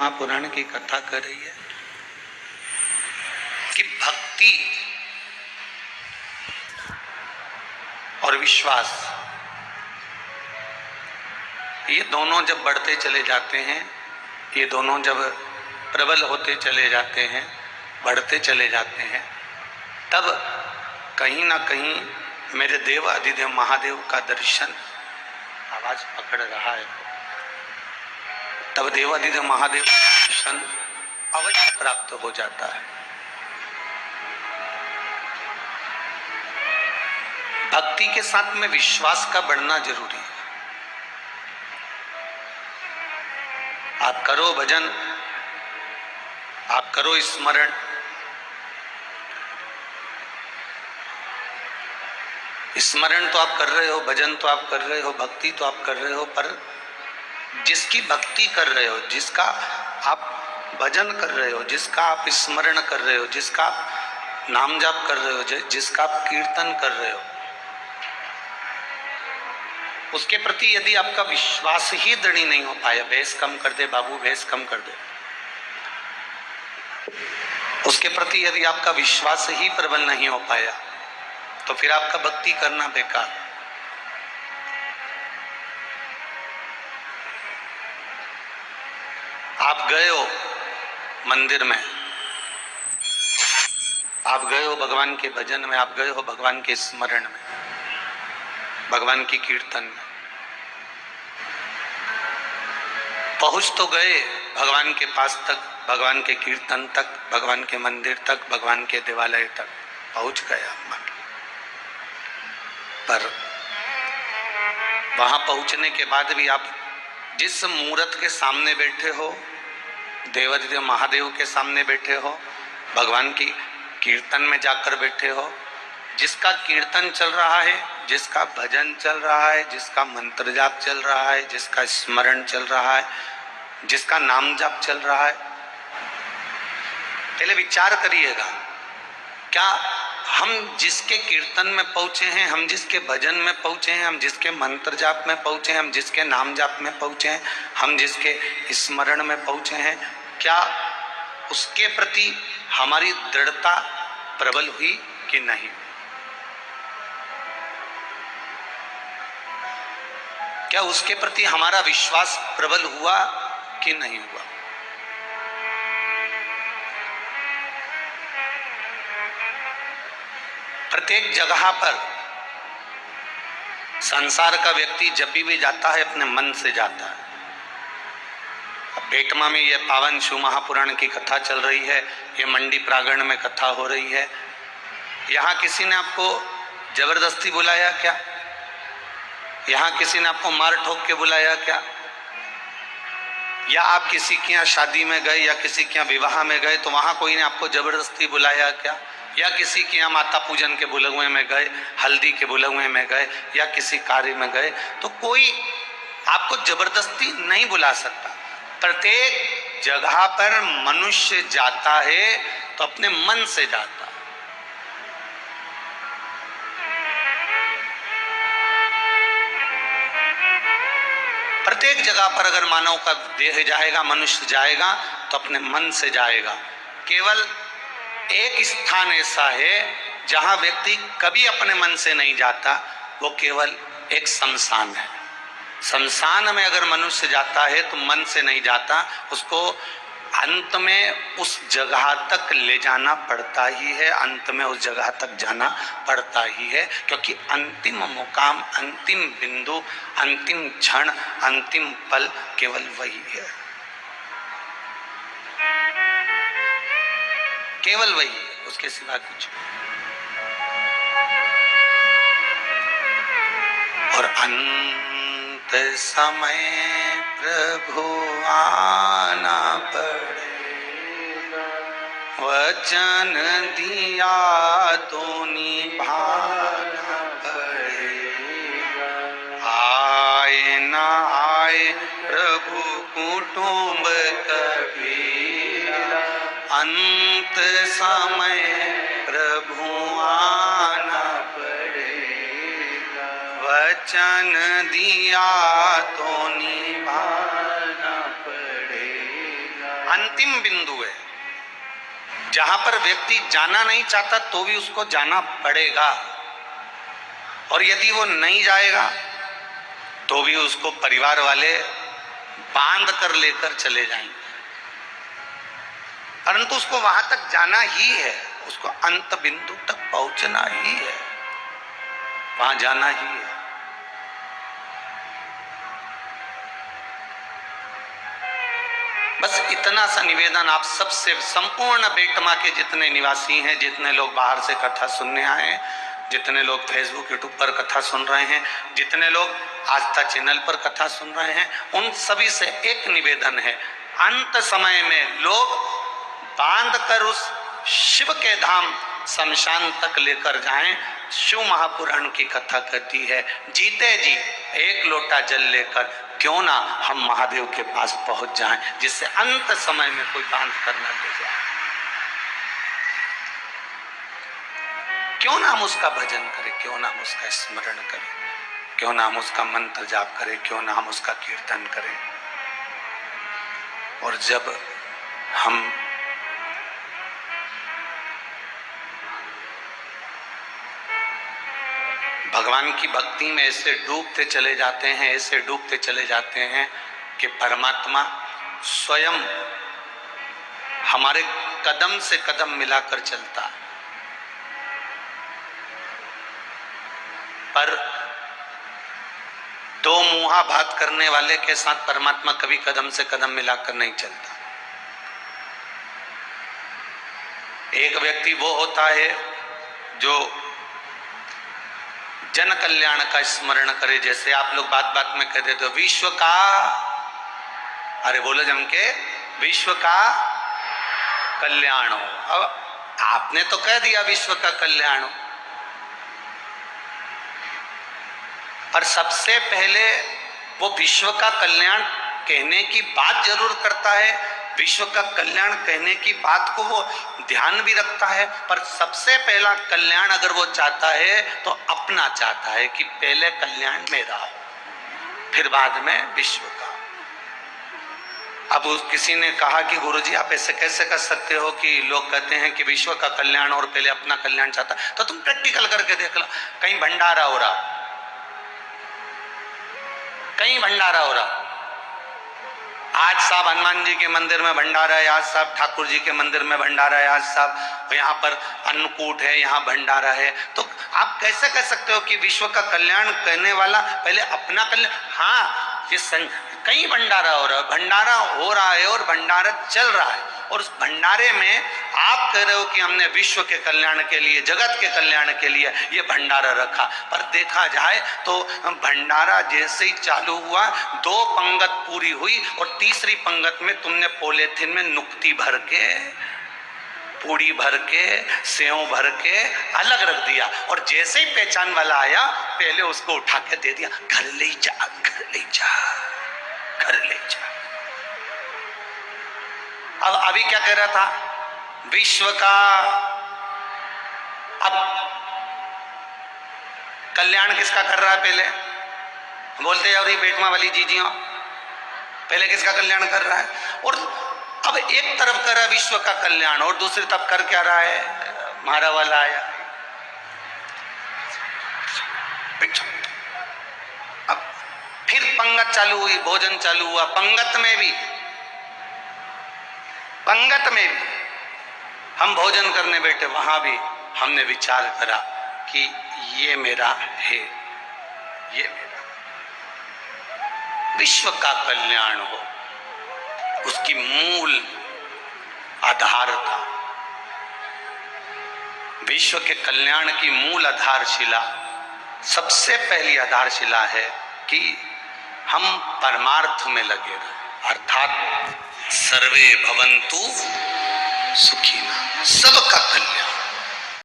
महापुराण की कथा कर रही है कि भक्ति और विश्वास ये दोनों जब बढ़ते चले जाते हैं, ये दोनों जब प्रबल होते चले जाते हैं, बढ़ते चले जाते हैं, तब कहीं ना कहीं मेरे देव अधिदेव महादेव का दर्शन, आवाज पकड़ रहा है, तब देव अधिदेव महादेव का दर्शन अवश्य प्राप्त हो जाता है। भक्ति के साथ में विश्वास का बढ़ना जरूरी है। आप करो भजन, आप करो स्मरण, स्मरण तो आप कर रहे हो, भजन तो आप कर रहे हो, भक्ति तो आप कर रहे हो, पर जिसकी भक्ति कर रहे हो, जिसका आप भजन कर रहे हो, जिसका आप स्मरण कर रहे हो, जिसका आप नाम जाप कर रहे हो, जिसका आप कीर्तन कर रहे हो, उसके प्रति यदि आपका विश्वास ही दृढ़ नहीं हो पाया, भैंस कम कर दे बाबू, भैंस कम कर दे, उसके प्रति यदि आपका विश्वास ही प्रबल नहीं हो पाया, तो फिर आपका भक्ति करना बेकार। आप गए हो मंदिर में, आप गए हो भगवान के भजन में, आप गए हो भगवान के स्मरण में, भगवान की कीर्तन में, पहुंच तो गए भगवान के पास तक, भगवान के कीर्तन तक, भगवान के मंदिर तक, भगवान के देवालय तक पहुंच गए आप, पर वहां पहुंचने के बाद भी आप जिस मूर्त के सामने बैठे हो, देवाधिदेव महादेव के सामने बैठे हो, भगवान की कीर्तन में जाकर बैठे हो, जिसका कीर्तन चल रहा है, जिसका भजन चल रहा है, जिसका मंत्र जाप चल रहा है, जिसका स्मरण चल रहा है, जिसका नाम जाप चल रहा है, पहले विचार करिएगा, क्या हम जिसके कीर्तन में पहुंचे हैं, हम जिसके भजन में पहुंचे हैं, हम जिसके मंत्र जाप में पहुंचे हैं, हम जिसके नाम जाप में पहुंचे हैं, हम जिसके स्मरण में पहुंचे हैं, क्या उसके प्रति हमारी दृढ़ता प्रबल हुई कि नहीं? क्या उसके प्रति हमारा विश्वास प्रबल हुआ कि नहीं हुआ? प्रत्येक जगह पर संसार का व्यक्ति जब भी जाता है अपने मन से जाता है। अब बेटमा में यह पावन शिव महापुराण की कथा चल रही है, ये मंडी प्रांगण में कथा हो रही है। यहाँ किसी ने आपको जबरदस्ती बुलाया क्या? यहाँ किसी ने आपको मार ठोक के बुलाया क्या? या आप किसी के यहाँ शादी में गए या किसी के यहाँ विवाह में गए तो वहां कोई ने आपको जबरदस्ती बुलाया क्या? या किसी के यहाँ माता पूजन के बुलगुए में गए, हल्दी के बुलगुए में गए, या किसी कार्य में गए, तो कोई आपको जबरदस्ती नहीं बुला सकता। प्रत्येक जगह पर मनुष्य जाता है तो अपने मन से जाता है। प्रत्येक जगह पर अगर मानव का देह जाएगा, मनुष्य जाएगा, तो अपने मन से जाएगा। केवल एक स्थान ऐसा है जहां व्यक्ति कभी अपने मन से नहीं जाता, वो केवल एक शमशान है। शमशान में अगर मनुष्य जाता है तो मन से नहीं जाता, उसको अंत में उस जगह तक ले जाना पड़ता ही है, अंत में उस जगह तक जाना पड़ता ही है, क्योंकि अंतिम मुकाम, अंतिम बिंदु, अंतिम क्षण, अंतिम पल केवल वही है, केवल वही है, उसके सिवा कुछ। और अंत समय प्रभु आना पड़ेगा, वचन दिया तो निभाना पड़ेगा। आए ना आए प्रभु कुटुंब कबीरा, अंत समय प्रभु आना पड़ेगा, वचन दिया तो निभाना पड़ेगा। अंतिम बिंदु है, जहां पर व्यक्ति जाना नहीं चाहता तो भी उसको जाना पड़ेगा, और यदि वो नहीं जाएगा तो भी उसको परिवार वाले बांध कर लेकर चले जाएंगे, परंतु उसको वहां तक जाना ही है, उसको अंत बिंदु तक पहुंचना ही है, वहां जाना ही है। बस इतना सा निवेदन आप सबसे, संपूर्ण बेटमा के जितने निवासी हैं, जितने लोग बाहर से कथा सुनने आए हैं, जितने लोग फेसबुक यूट्यूब पर कथा सुन रहे हैं, जितने लोग आस्था चैनल पर कथा सुन रहे हैं, उन सभी से एक निवेदन है, अंत समय में लोग बांध कर उस शिव के धाम शमशान तक लेकर जाएं। शिव महापुराण की कथा कहती है, जीते जी एक लोटा जल लेकर क्यों ना हम महादेव के पास पहुंच जाएं, जिससे अंत समय में कोई बांध कर न ले जाए। क्यों ना हम उसका भजन करें, क्यों ना हम उसका स्मरण करें, क्यों ना हम उसका मंत्र जाप करें, क्यों ना हम उसका कीर्तन करें। और जब हम भगवान की भक्ति में ऐसे डूबते चले जाते हैं, ऐसे डूबते चले जाते हैं कि परमात्मा स्वयं हमारे कदम से कदम मिलाकर चलता है। पर दो मुंहा बात करने वाले के साथ परमात्मा कभी कदम से कदम मिलाकर नहीं चलता। एक व्यक्ति वो होता है जो जन कल्याण का स्मरण करे, जैसे आप लोग बात बात में कह देते हो विश्व का, अरे बोलो जम के, विश्व का कल्याण हो। अब आपने तो कह दिया विश्व का कल्याण हो, पर सबसे पहले वो विश्व का कल्याण कहने की बात जरूर करता है, विश्व का कल्याण कहने की बात को वो ध्यान भी रखता है, पर सबसे पहला कल्याण अगर वो चाहता है तो अपना चाहता है कि पहले कल्याण मेरा हो, फिर बाद में विश्व का। अब किसी ने कहा कि गुरुजी आप ऐसे कैसे कर सकते हो कि लोग कहते हैं कि विश्व का कल्याण और पहले अपना कल्याण चाहता है, तो तुम प्रैक्टिकल करके देख लो। कहीं भंडारा हो रहा, कहीं भंडारा हो रहा, आज साहब हनुमान जी के मंदिर में भंडारा है, आज साहब ठाकुर जी के मंदिर में भंडारा है, आज साहब यहाँ पर अन्नकूट है, यहाँ भंडारा है, तो आप कैसे कह सकते हो कि विश्व का कल्याण करने वाला पहले अपना कल्याण। हाँ, ये कहीं भंडारा हो रहा है, भंडारा हो रहा है और भंडारा चल रहा है, और उस भंडारे में आप कह रहे हो कि हमने विश्व के कल्याण के लिए, जगत के कल्याण के लिए ये भंडारा रखा। पर देखा जाए तो भंडारा जैसे ही चालू हुआ, 2 पंगत पूरी हुई और तीसरी पंगत में तुमने पॉलीथिन में नुक्ती भर के, पूड़ी भर के, सेव भर के अलग रख दिया, और जैसे ही पहचान वाला आया पहले उसको उठा के दे दिया, घर ले जा, घर ले जा, घर ले जा। अब अभी क्या कह रहा था, विश्व का, अब कल्याण किसका कर रहा है पहले, बोलते और ये बेटमा वाली जीजियों, पहले किसका कल्याण कर रहा है, और अब एक तरफ कर रहा है विश्व का कल्याण और दूसरी तरफ कर क्या रहा है, मारा वाला आया। अब फिर पंगत चालू हुई, भोजन चालू हुआ, पंगत में भी हम भोजन करने बैठे, वहां भी हमने विचार करा कि ये मेरा है, ये मेरा, विश्व का कल्याण हो, उसकी मूल आधार था। विश्व के कल्याण की मूल आधारशिला, सबसे पहली आधारशिला है कि हम परमार्थ में लगे रहे, अर्थात सर्वे भवन्तु सुखिनः, सबका कल्याण।